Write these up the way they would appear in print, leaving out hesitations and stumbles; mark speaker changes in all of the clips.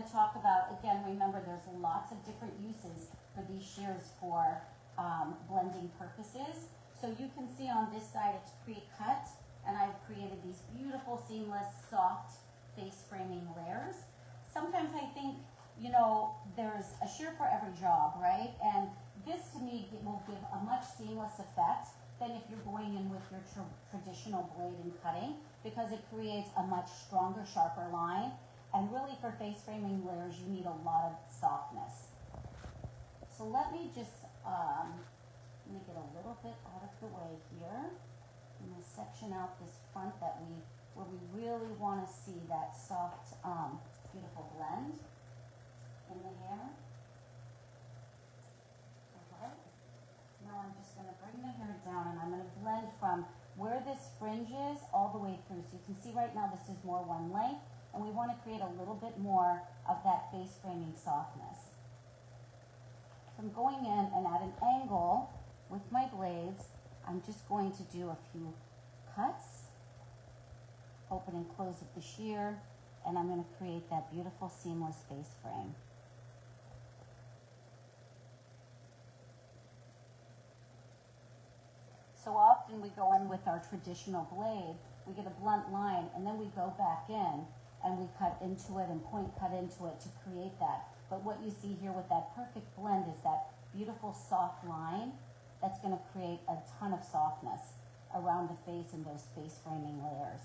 Speaker 1: to talk about, again, remember there's lots of different uses for these shears for blending purposes. So you can see on this side it's pre-cut, and I've created these beautiful, seamless, soft face framing layers. Sometimes I think, you know, there's a shear for every job, right? And this to me will give a much seamless effect than if you're going in with your traditional blade and cutting, because it creates a much stronger, sharper line. And really for face framing layers, you need a lot of softness. So let me just, let me get a little bit out of the way here. I'm going to section out this front where we really want to see that soft, beautiful blend in the hair. Okay. Now I'm just going to bring the hair down, and I'm going to blend from where this fringe is all the way through. So you can see right now this is more one length, and we want to create a little bit more of that face framing softness. So I'm going in, and at an angle with my blades, I'm just going to do a few cuts, open and close of the shear, and I'm going to create that beautiful seamless face frame. So often we go in with our traditional blade, we get a blunt line, and then we go back in and we cut into it and point cut into it to create that. But what you see here with that perfect blend is that beautiful soft line that's going to create a ton of softness around the face and those face framing layers.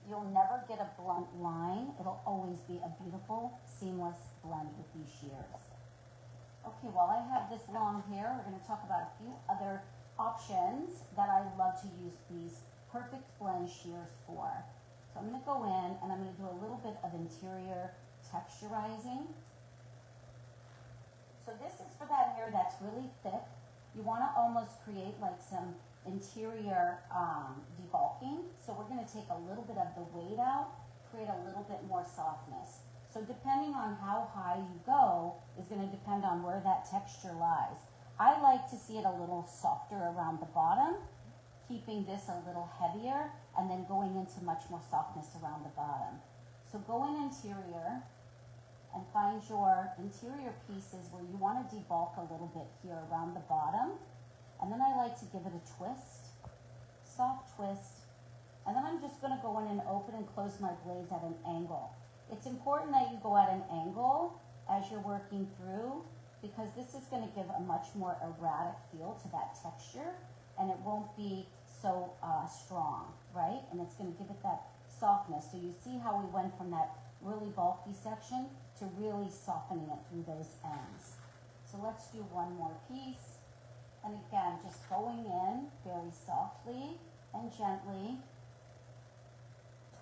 Speaker 1: You'll never get a blunt line. It'll always be a beautiful, seamless blend with these shears. Okay, while I have this long hair, we're going to talk about a few other options that I love to use these perfect blend shears for. So I'm going to go in and I'm going to do a little bit of interior texturizing. So this is for that hair that's really thick. You want to almost create like some interior debulking. So we're going to take a little bit of the weight out, create a little bit more softness. So depending on how high you go is going to depend on where that texture lies. I like to see it a little softer around the bottom, keeping this a little heavier, and then going into much more softness around the bottom. So go in interior and find your interior pieces where you want to debulk a little bit here around the bottom. And then I like to give it a twist, soft twist, and then I'm just going to go in and open and close my blades at an angle. It's important that you go at an angle as you're working through, because this is going to give a much more erratic feel to that texture, and it won't be so strong, right? And it's going to give it that softness. So you see how we went from that really bulky section to really softening it through those ends. So let's do one more piece. And again, just going in very softly and gently,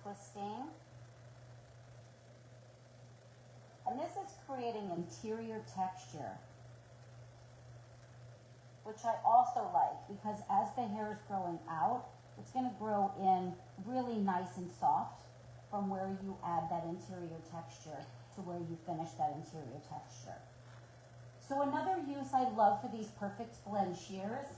Speaker 1: twisting. And this is creating interior texture, which I also like, because as the hair is growing out, it's going to grow in really nice and soft from where you add that interior texture to where you finish that interior texture. So another use I love for these perfect blend shears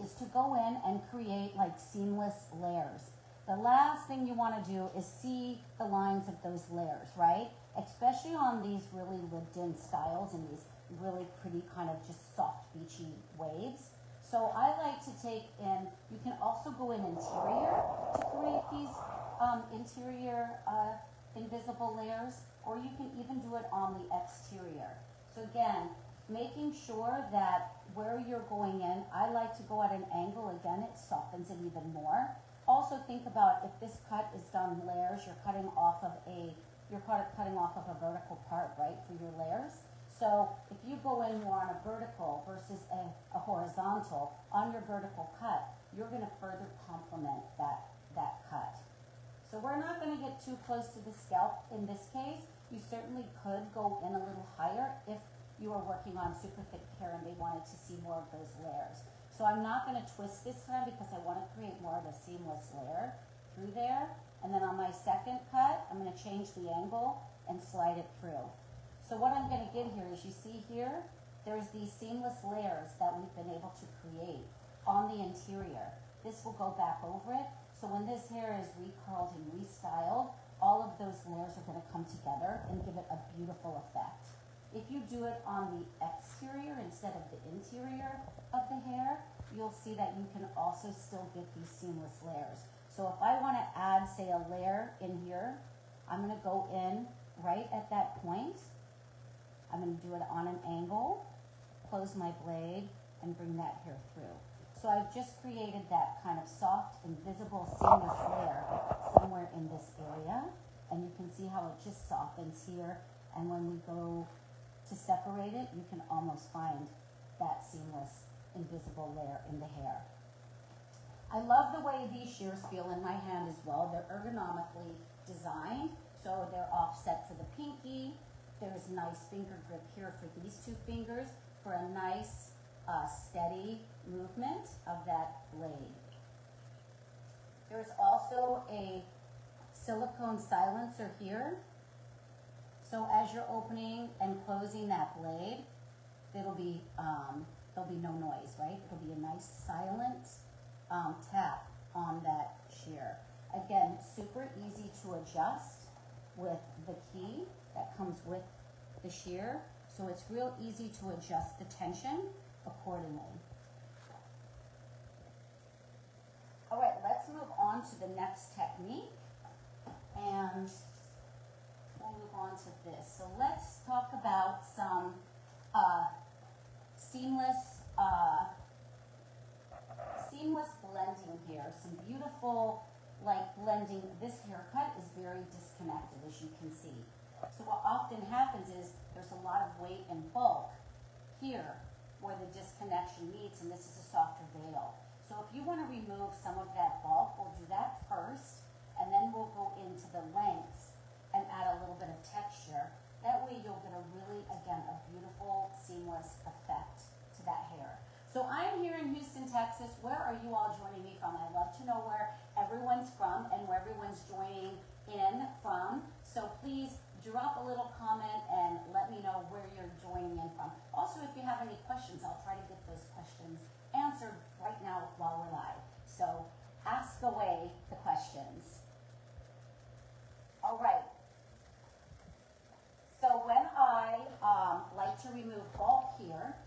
Speaker 1: is to go in and create like seamless layers. The last thing you want to do is see the lines of those layers, right? Especially on these really lived-in styles and these really pretty kind of just soft, beachy waves. So I like to take in, you can also go in interior to create these interior invisible layers, or you can even do it on the exterior. So again, making sure that where you're going in, I like to go at an angle. Again, it softens it even more. Also think about if this cut is done layers, you're cutting off of a vertical part, right, for your layers. So if you go in more on a vertical versus a horizontal, on your vertical cut, you're going to further complement that cut. So we're not going to get too close to the scalp in this case. You certainly could go in a little higher if you are working on super thick hair and they wanted to see more of those layers. So I'm not going to twist this time because I want to create more of a seamless layer through there. And then on my second cut, I'm going to change the angle and slide it through. So what I'm going to get here is, you see here, there's these seamless layers that we've been able to create on the interior. this will go back over it. So when this hair is recurled and restyled, all of those layers are going to come together and give it a beautiful effect. If you do it on the exterior instead of the interior of the hair, you'll see that you can also still get these seamless layers. So if I want to add, say, a layer in here, I'm going to go in right at that point. I'm going to do it on an angle, close my blade, and bring that hair through. So I've just created that kind of soft, invisible, seamless layer somewhere in this area. And you can see how it just softens here. And when we go to separate it, you can almost find that seamless, invisible layer in the hair. I love the way these shears feel in my hand as well. They're ergonomically designed, so they're offset for the pinky. There's nice finger grip here for these two fingers for a nice, steady movement of that blade. There's also a silicone silencer here. So as you're opening and closing that blade, there'll be no noise, right? It'll be a nice silent tap on that shear. Again, super easy to adjust with the key that comes with the shear. So it's real easy to adjust the tension accordingly. All right, let's move on to the next technique. And we'll move on to this. So let's talk about some seamless blending here. Some beautiful, like, blending. This haircut is very disconnected, as you can see. So what often happens is there's a lot of weight and bulk here where the disconnection meets, and this is a softer veil. So if you want to remove some of that bulk, we'll do that first, and then we'll go into the lengths and add a little bit of texture. That way you'll get a really, again, a beautiful, seamless effect to that hair. So I'm here in Houston, Texas. Where are you all joining me from? I'd love to know where everyone's from and where everyone's joining in from. So please drop a little comment and let me know where you're joining in from. Also, if you have any questions, I'll try to get those questions answered right now while we're live. So ask away the questions. All right. So when I like to remove bulk here,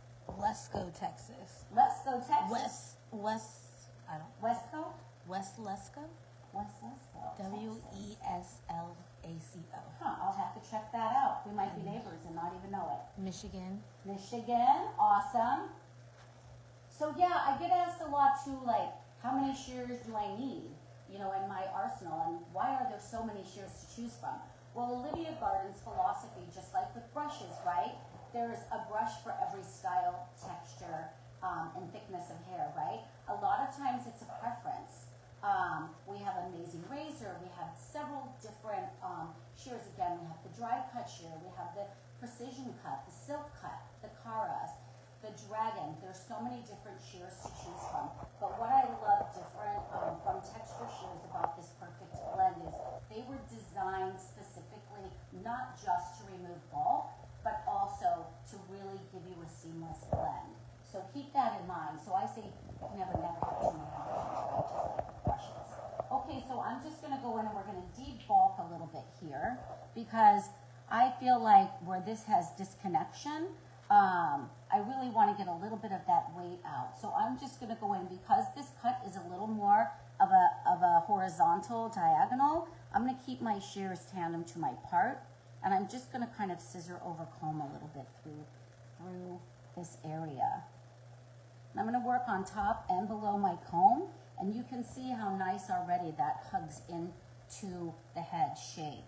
Speaker 2: Let's go, Texas.
Speaker 1: let's go Texas.
Speaker 2: Wesco?
Speaker 1: West Lesco?
Speaker 2: Wesleslaco.
Speaker 1: Huh, I'll have to check that out. We might be neighbors and not even know it.
Speaker 2: Michigan.
Speaker 1: Michigan, awesome. So yeah, I get asked a lot too, like, how many shears do I need, in my arsenal, and why are there so many shears to choose from? Well, Olivia Garden's philosophy, just like with brushes, right? There's a brush for every style, texture, and thickness of hair, right? A lot of times it's a preference. We have Amazing Razor, we have several different shears. Again, we have the dry cut shear, we have the precision cut, the silk cut, the Caras, the Dragon. There's so many different shears to choose from. But what I love different from texture shears about this perfect blend is they were designed specifically not just to remove bulk, but also to really give you a seamless blend. So keep that in mind. So I say never have too many options, right? Just like with brushes. Okay, so I'm just going to go in and we're going to debulk a little bit here because I feel like where this has disconnection, I really want to get a little bit of that weight out. So I'm just going to go in because this cut is a little more of a horizontal diagonal. I'm going to keep my shears tandem to my part, and I'm just going to kind of scissor over comb a little bit through this area. And I'm going to work on top and below my comb, and you can see how nice already that hugs into the head shape.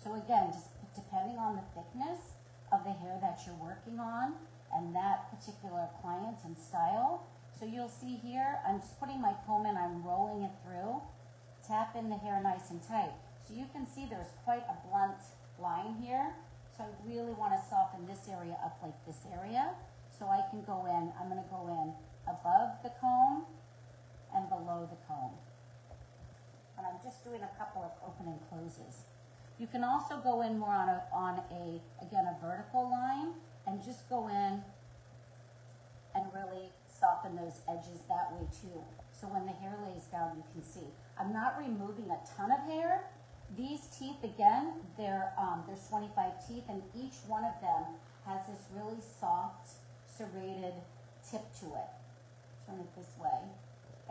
Speaker 1: So again, just depending on the thickness of the hair that you're working on and that particular client and style. So you'll see here, I'm just putting my comb in, I'm rolling it through, tap in the hair nice and tight. So you can see there's quite a blunt line here. So I really want to soften this area up like this area. So I can go in, I'm going to go in above the comb and below the comb. And I'm just doing a couple of open and closes. You can also go in more on a vertical line and just go in and really soften those edges that way too. So when the hair lays down, you can see. I'm not removing a ton of hair. These teeth, again, there's 25 teeth, and each one of them has this really soft, serrated tip to it. Turn it this way.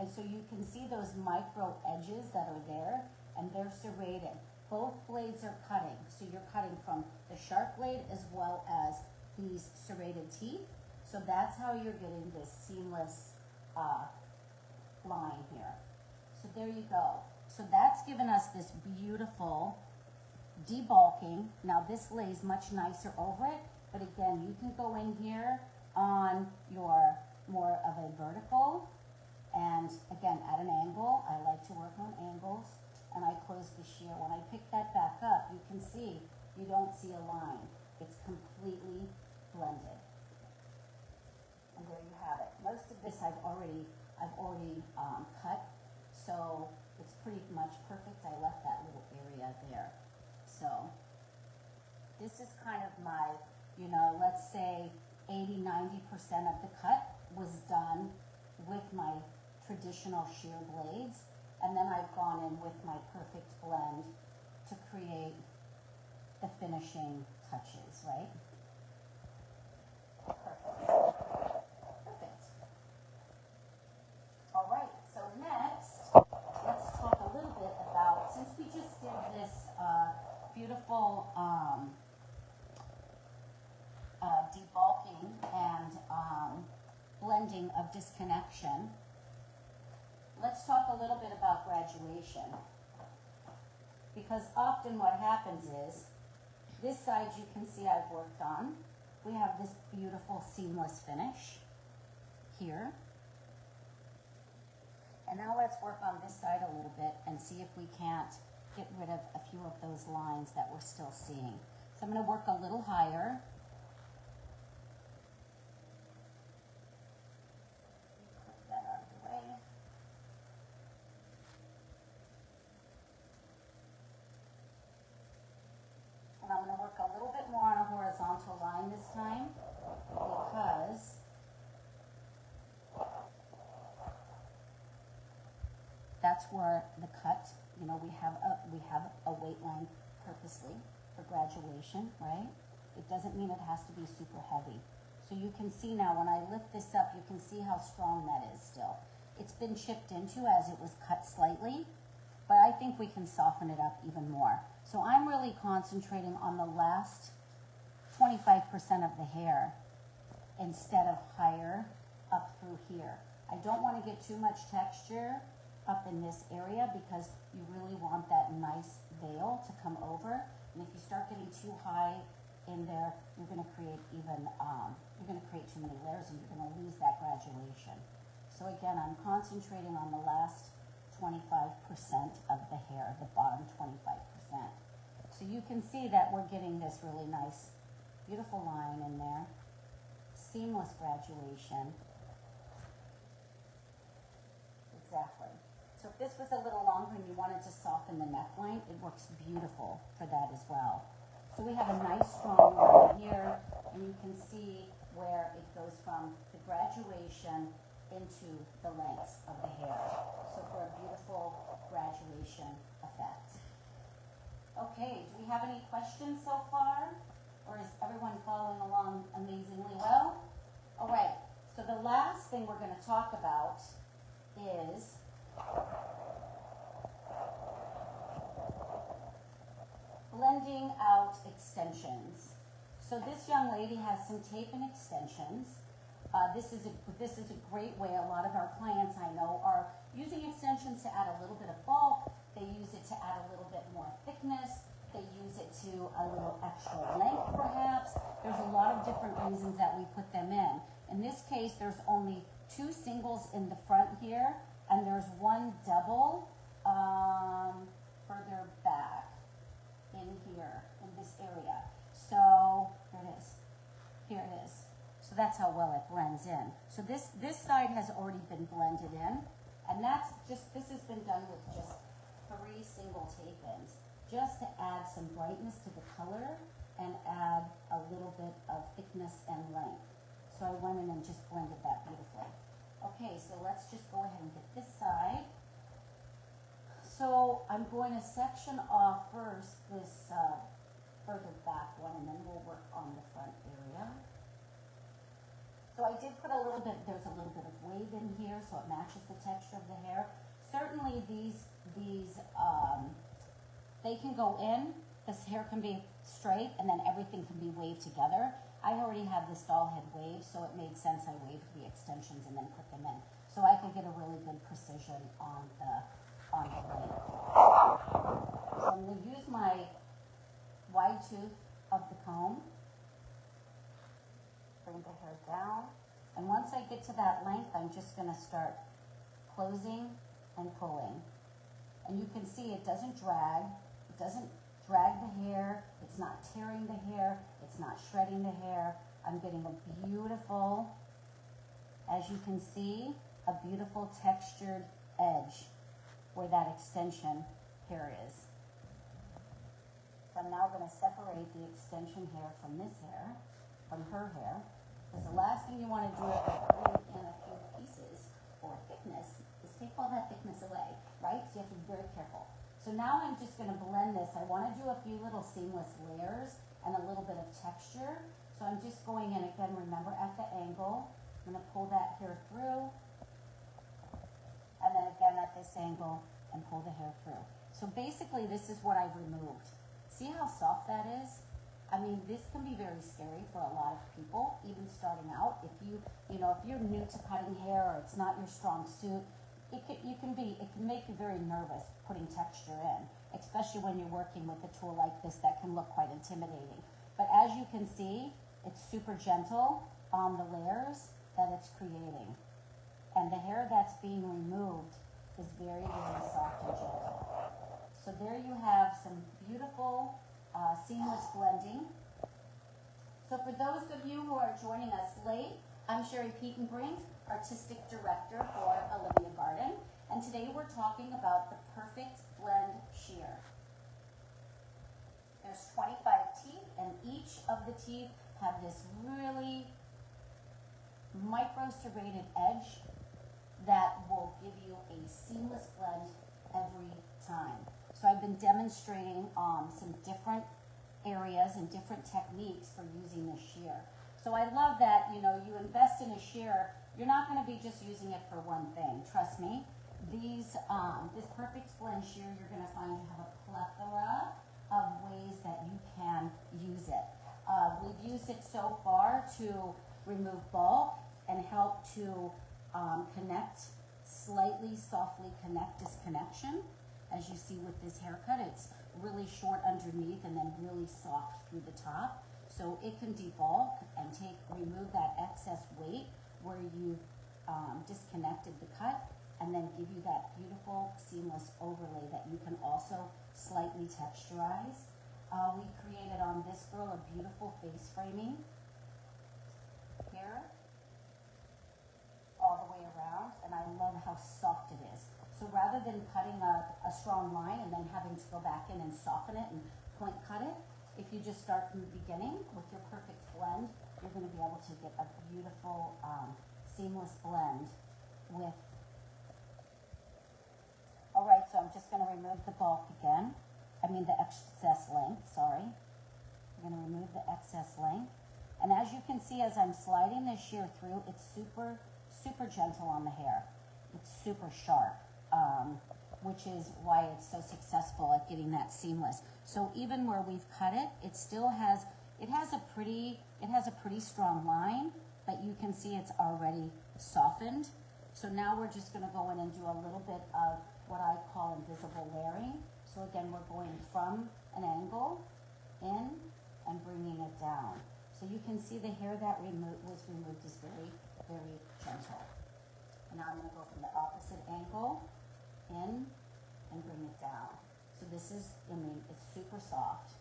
Speaker 1: And so you can see those micro edges that are there, and they're serrated. Both blades are cutting. So you're cutting from the sharp blade as well as these serrated teeth. So that's how you're getting this seamless line here. So there you go. So that's given us this beautiful debulking. Now this lays much nicer over it, but again, you can go in here on your more of a vertical, and again, at an angle. I like to work on angles, and I close the shear. When I pick that back up, you can see, you don't see a line. It's completely blended. And there you have it. Most of this I've already cut, so it's pretty much perfect. I left that little area there. So this is kind of my, let's say 80–90% of the cut was done with my traditional shear blades, and then I've gone in with my perfect blend to create the finishing touches, right? Perfect. All right, so next, let's talk a little bit about, since we just did this beautiful debulking and blending of disconnection, let's talk a little bit about graduation. Because often what happens is, this side you can see I've worked on. We have this beautiful seamless finish here. And now let's work on this side a little bit and see if we can't get rid of a few of those lines that we're still seeing. So I'm going to work a little higher. Put that out of the way. And I'm going to work a little bit more on a horizontal line this time, because that's where the cut, we have a weight line purposely for graduation, right? It doesn't mean it has to be super heavy. So you can see now when I lift this up, you can see how strong that is still. It's been chipped into as it was cut slightly, but I think we can soften it up even more. So I'm really concentrating on the last 25% of the hair instead of higher up through here. I don't want to get too much texture up in this area because you really want that nice veil to come over. And if you start getting too high in there, you're going to create too many layers, and you're going to lose that graduation. So again, I'm concentrating on the last 25% of the hair, the bottom 25%. So you can see that we're getting this really nice, beautiful line in there. Seamless graduation. Exactly. So if this was a little longer and you wanted to soften the neckline, it works beautiful for that as well. So we have a nice strong line here, and you can see where it goes from the graduation into the lengths of the hair. So for a beautiful graduation effect. Okay, do we have any questions so far? Or is everyone following along amazingly well? All right, so the last thing we're going to talk about is blending out extensions. So this young lady has some tape and extensions. This is a great way. A lot of our clients I know are using extensions to add a little bit of bulk. They use it to add a little bit more thickness. They use it to a little extra length perhaps. There's a lot of different reasons that we put them in. In this case, there's only 2 singles in the front here, and there's 1 double further back in here, in this area. So, here it is. Here it is. So that's how well it blends in. So this side has already been blended in, and this has been done with just 3 single tape-ins, just to add some brightness to the color and add a little bit of thickness and length. So I went in and just blended that beautifully. Okay, so let's just go ahead and get this side. So I'm going to section off first this further back one, and then we'll work on the front area. So I did put a little bit, there's a little bit of wave in here, so it matches the texture of the hair. Certainly these they can go in, this hair can be straight, and then everything can be waved together. I already have this doll head wave, so it made sense I waved the extensions and then put them in. So I could get a really good precision on the wave. So I'm going to use my wide tooth of the comb, bring the hair down, and once I get to that length, I'm just going to start closing and pulling. And you can see it doesn't drag, it doesn't drag the hair, it's not tearing the hair, it's not shredding the hair. I'm getting a beautiful, as you can see, a beautiful textured edge where that extension hair is. So I'm now going to separate the extension hair from this hair, from her hair, because the last thing you want to do if you're putting in a few pieces or thickness is take all that thickness away, right? So you have to be very careful. So now I'm just going to blend this. I want to do a few little seamless layers and a little bit of texture. So I'm just going in again, remember at the angle. I'm going to pull that hair through, and then again at this angle and pull the hair through. So basically this is what I've removed. See how soft that is? I mean, this can be very scary for a lot of people, even starting out. If you're new to cutting hair or it's not your strong suit, it can make you very nervous putting texture in, especially when you're working with a tool like this that can look quite intimidating. But as you can see, it's super gentle on the layers that it's creating. And the hair that's being removed is very, very soft and gentle. So there you have some beautiful seamless blending. So for those of you who are joining us late, I'm Sherry Petenbrink, Artistic Director for Olivia Garden, and today we're talking about the Perfect Blend Shear. There's 25 teeth, and each of the teeth have this really micro-serrated edge that will give you a seamless blend every time. So I've been demonstrating some different areas and different techniques for using this shear. So I love that, you invest in a shear, you're not going to be just using it for one thing. Trust me, this Perfect Blend shear, you're going to find you have a plethora of ways that you can use it. We've used it so far to remove bulk and help to softly connect disconnection. As you see with this haircut, it's really short underneath and then really soft through the top. So it can debulk and remove that excess weight where you've disconnected the cut, and then give you that beautiful seamless overlay that you can also slightly texturize. We created on this girl a beautiful face framing here, all the way around, and I love how soft it is. So rather than cutting a strong line and then having to go back in and soften it and point cut it, if you just start from the beginning with your Perfect Blend, you're going to be able to get a beautiful seamless blend with. All right, so I'm just going to remove the bulk again. The excess length, sorry. I'm going to remove the excess length. And as you can see, as I'm sliding this shear through, it's super, super gentle on the hair. It's super sharp, which is why it's so successful at getting that seamless. So even where we've cut it, it still has, it has a pretty strong line, but you can see it's already softened. So now we're just going to go in and do a little bit of what I call invisible layering. So again, we're going from an angle in and bringing it down. So you can see the hair that was removed is very, very gentle. And now I'm going to go from the opposite angle in and bring it down. So this is, it's super soft.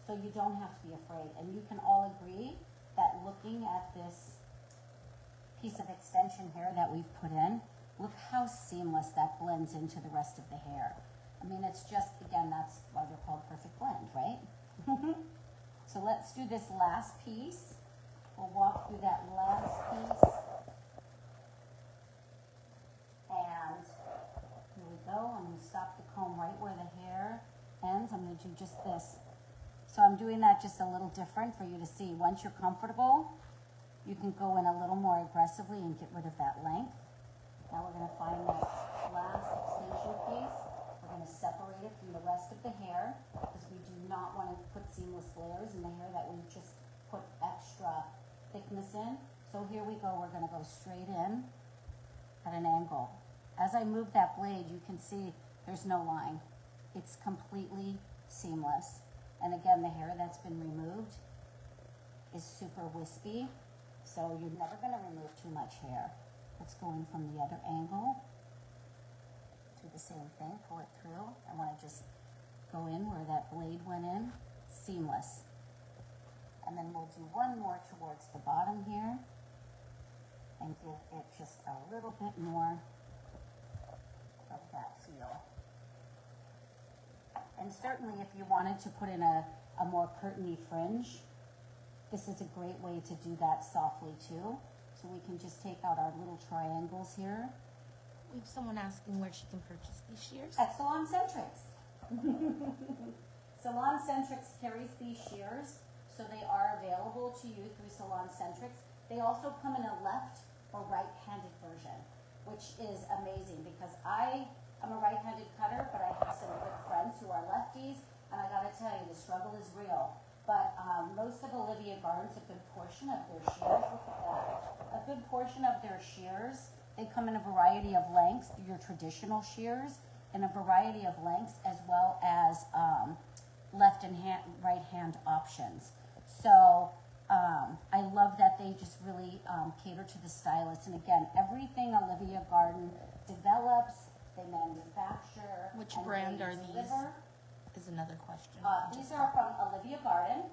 Speaker 1: So you don't have to be afraid. And you can all agree that looking at this piece of extension hair that we've put in, look how seamless that blends into the rest of the hair. It's just, again, that's why they're called Perfect Blend, right? So let's do this last piece. We'll walk through that last piece. go. I'm going to stop the comb right where the hair ends. I'm going to do just this. So I'm doing that just a little different for you to see. Once you're comfortable, you can go in a little more aggressively and get rid of that length. Now we're going to find that last extension piece. We're going to separate it from the rest of the hair because we do not want to put seamless layers in the hair that we just put extra thickness in. So here we go. We're going to go straight in at an angle. As I move that blade, you can see there's no line. It's completely seamless. And again, the hair that's been removed is super wispy, so you're never going to remove too much hair. Let's go in from the other angle. Do the same thing, pull it through. I want to just go in where that blade went in, seamless. And then we'll do one more towards the bottom here and give it just a little bit more of that feel. And certainly if you wanted to put in a more curtainy fringe, this is a great way to do that softly too. So we can just take out our little triangles here.
Speaker 2: We have someone asking where she can purchase these shears.
Speaker 1: At Salon Centrics. Salon Centrics carries these shears, so they are available to you through Salon Centrics. They also come in a left or right-handed version, which is amazing because I'm a right-handed cutter, but I have some good friends who are lefties, and I gotta tell you, the struggle is real. But most of Olivia Garden's, a good portion of their shears, look at that. A good portion of their shears, they come in a variety of lengths, your traditional shears, in a variety of lengths, as well as left and right hand options. So I love that they just really cater to the stylist. And again, everything Olivia Garden develops, they manufacture.
Speaker 2: Which
Speaker 1: and
Speaker 2: brand
Speaker 1: they
Speaker 2: are these?
Speaker 1: deliver.
Speaker 2: Is another question.
Speaker 1: These are from Olivia Garden.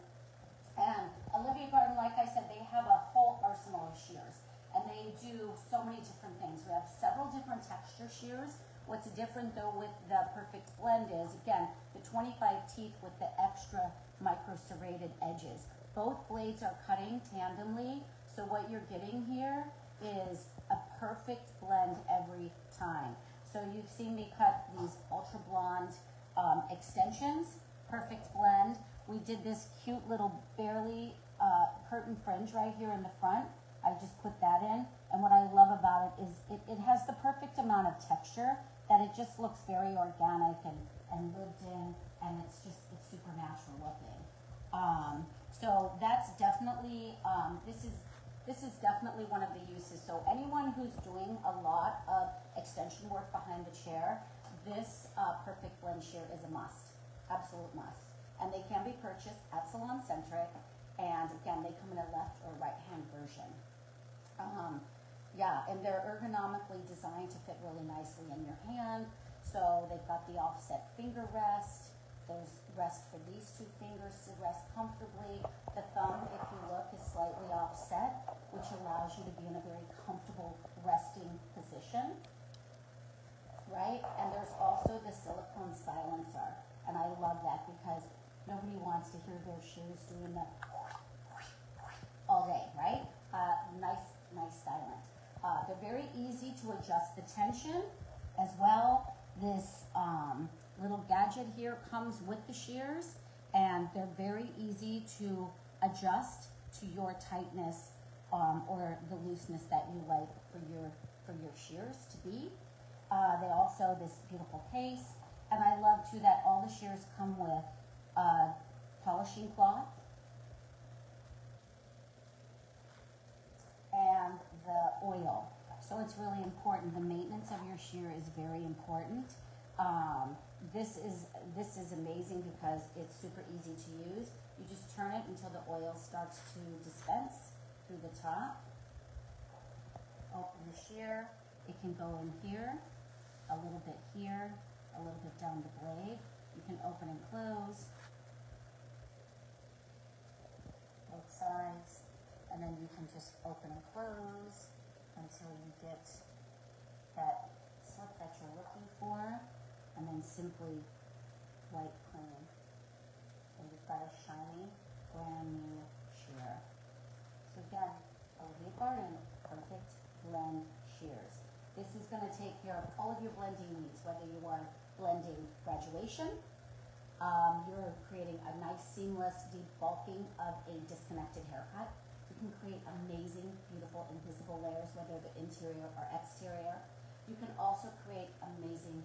Speaker 1: And Olivia Garden, like I said, they have a whole arsenal of shears. And they do so many different things. We have several different texture shears. What's different though with the Perfect Blend is, again, the 25 teeth with the extra micro serrated edges. Both blades are cutting tandemly, so what you're getting here is a perfect blend every time. So you've seen me cut these ultra blonde extensions, Perfect Blend. We did this cute little barely curtain fringe right here in the front. I just put that in, and what I love about it is it has the perfect amount of texture that it just looks very organic and lived in, and it's super natural looking. So that's definitely, this is definitely one of the uses. So anyone who's doing a lot of extension work behind the chair, this Perfect Blend shear is a must, absolute must. And they can be purchased at Salon Centric, and again, they come in a left or right hand version. Yeah, and they're ergonomically designed to fit really nicely in your hand. So they've got the offset finger rest. There's rest for these two fingers to rest comfortably. The thumb, if you look, is slightly offset, which allows you to be in a very comfortable resting position, right? And there's also the silicone silencer, and I love that because nobody wants to hear their shoes doing the all day, right? Nice silent. They're very easy to adjust the tension as well. This little gadget here comes with the shears, and they're very easy to adjust to your tightness or the looseness that you like for your shears to be. They also, this beautiful case, and I love too that all the shears come with polishing cloth and the oil. So it's really important. The maintenance of your shear is very important. This is amazing because it's super easy to use. You just turn it until the oil starts to dispense through the top. Open the shear. It can go in here, a little bit here, a little bit down the blade. You can open and close both sides, and then you can just open and close until you get that slip that you're looking for, and then simply wipe clean. And you've got a shiny, brand new shear. So again, Olivia Garden Perfect Blend shears. This is going to take care of all of your blending needs, whether you are blending graduation, you're creating a nice seamless debulking of a disconnected haircut. You can create amazing, beautiful, invisible layers, whether they're interior or exterior. You can also create amazing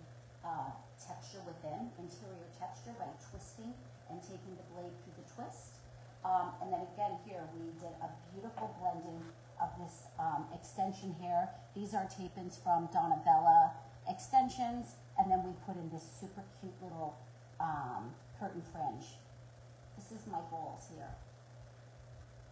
Speaker 1: texture within, interior texture by twisting and taking the blade through the twist. And then again here, we did a beautiful blending of this extension hair. These are tape-ins from Donna Bella extensions, and then we put in this super cute little curtain fringe. This is my goals here.